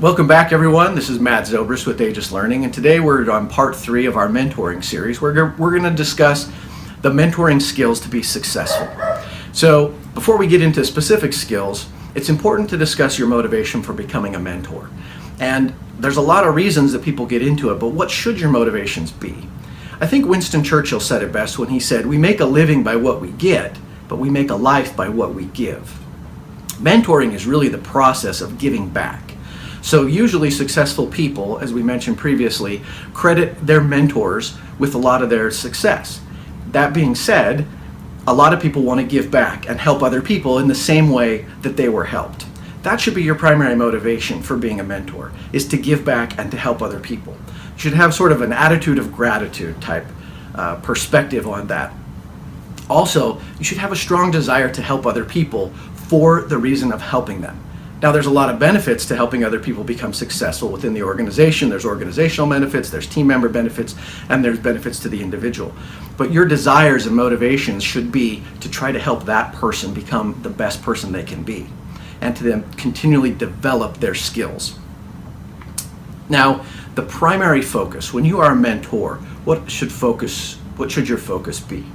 Welcome back, everyone. This is Matt Zobrist with Aegis Learning, and today we're on part 3 of our mentoring series. We're going to discuss the mentoring skills to be successful. So before we get into specific skills, it's important to discuss your motivation for becoming a mentor. And there's a lot of reasons that people get into it, but what should your motivations be? I think Winston Churchill said it best when he said, "We make a living by what we get, but we make a life by what we give." Mentoring is really the process of giving back. So usually successful people, as we mentioned previously, credit their mentors with a lot of their success. That being said, a lot of people want to give back and help other people in the same way that they were helped. That should be your primary motivation for being a mentor, is to give back and to help other people. You should have sort of an attitude of gratitude type perspective on that. Also, you should have a strong desire to help other people for the reason of helping them. Now, there's a lot of benefits to helping other people become successful within the organization. There's organizational benefits, there's team member benefits, and there's benefits to the individual. But your desires and motivations should be to try to help that person become the best person they can be, and to then continually develop their skills. Now, the primary focus, when you are a mentor, what should your focus be?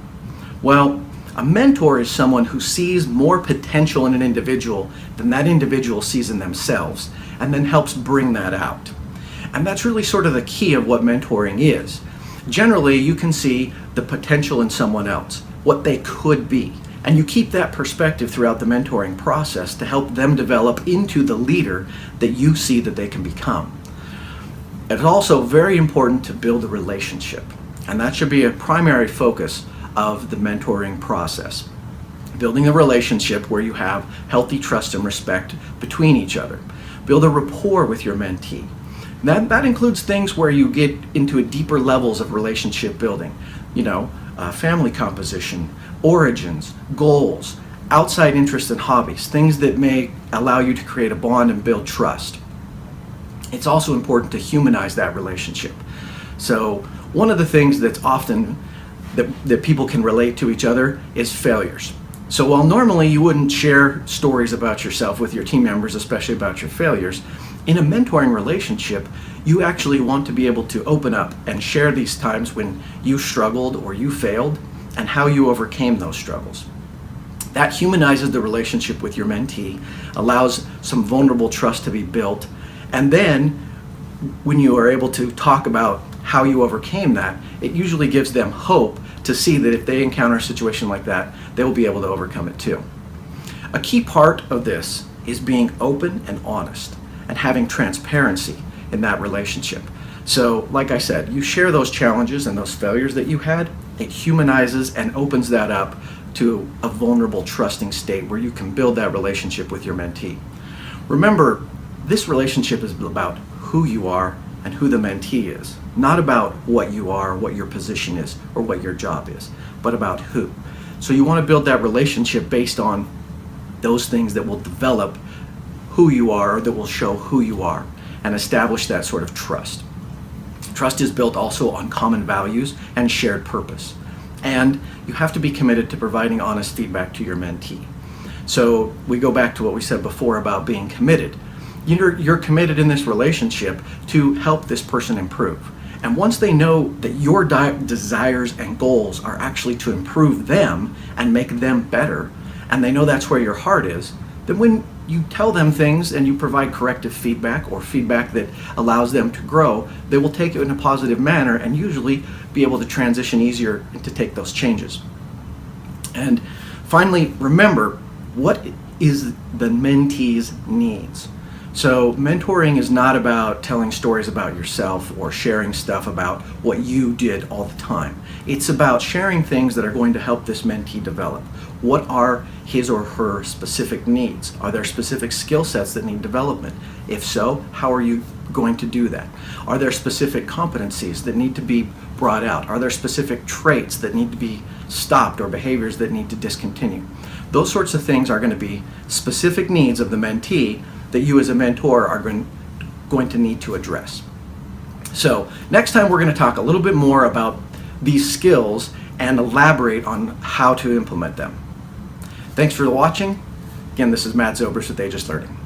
Well, a mentor is someone who sees more potential in an individual than that individual sees in themselves, and then helps bring that out. And that's really sort of the key of what mentoring is. Generally, you can see the potential in someone else, what they could be, and you keep that perspective throughout the mentoring process to help them develop into the leader that you see that they can become. It's also very important to build a relationship, and that should be a primary focus of the mentoring process. Building a relationship where you have healthy trust and respect between each other. Build a rapport with your mentee. That includes things where you get into deeper levels of relationship building. Family composition, origins, goals, outside interests and hobbies, things that may allow you to create a bond and build trust. It's also important to humanize that relationship. So one of the things that's often that people can relate to each other is failures. So while normally you wouldn't share stories about yourself with your team members, especially about your failures, in a mentoring relationship, you actually want to be able to open up and share these times when you struggled or you failed and how you overcame those struggles. That humanizes the relationship with your mentee, allows some vulnerable trust to be built, and then when you are able to talk about how you overcame that, it usually gives them hope to see that if they encounter a situation like that, they will be able to overcome it too. A key part of this is being open and honest and having transparency in that relationship. So, like I said, you share those challenges and those failures that you had, it humanizes and opens that up to a vulnerable, trusting state where you can build that relationship with your mentee. Remember, this relationship is about who you are and who the mentee is, not about what you are, what your position is, or what your job is, but about who. So you want to build that relationship based on those things that will develop who you are, or that will show who you are, and establish that sort of trust. Trust is built also on common values and shared purpose. And you have to be committed to providing honest feedback to your mentee. So we go back to what we said before about being committed. You're committed in this relationship to help this person improve. And once they know that your desires and goals are actually to improve them and make them better, and they know that's where your heart is, then when you tell them things and you provide corrective feedback or feedback that allows them to grow, they will take it in a positive manner and usually be able to transition easier to take those changes. And finally, remember, what is the mentee's needs? So mentoring is not about telling stories about yourself or sharing stuff about what you did all the time. It's about sharing things that are going to help this mentee develop. What are his or her specific needs? Are there specific skill sets that need development? If so, how are you going to do that? Are there specific competencies that need to be brought out? Are there specific traits that need to be stopped or behaviors that need to discontinue? Those sorts of things are going to be specific needs of the mentee that you as a mentor are going to need to address. So next time we're going to talk a little bit more about these skills and elaborate on how to implement them. Thanks for watching. Again, this is Matt Zobrist with Aegis Learning.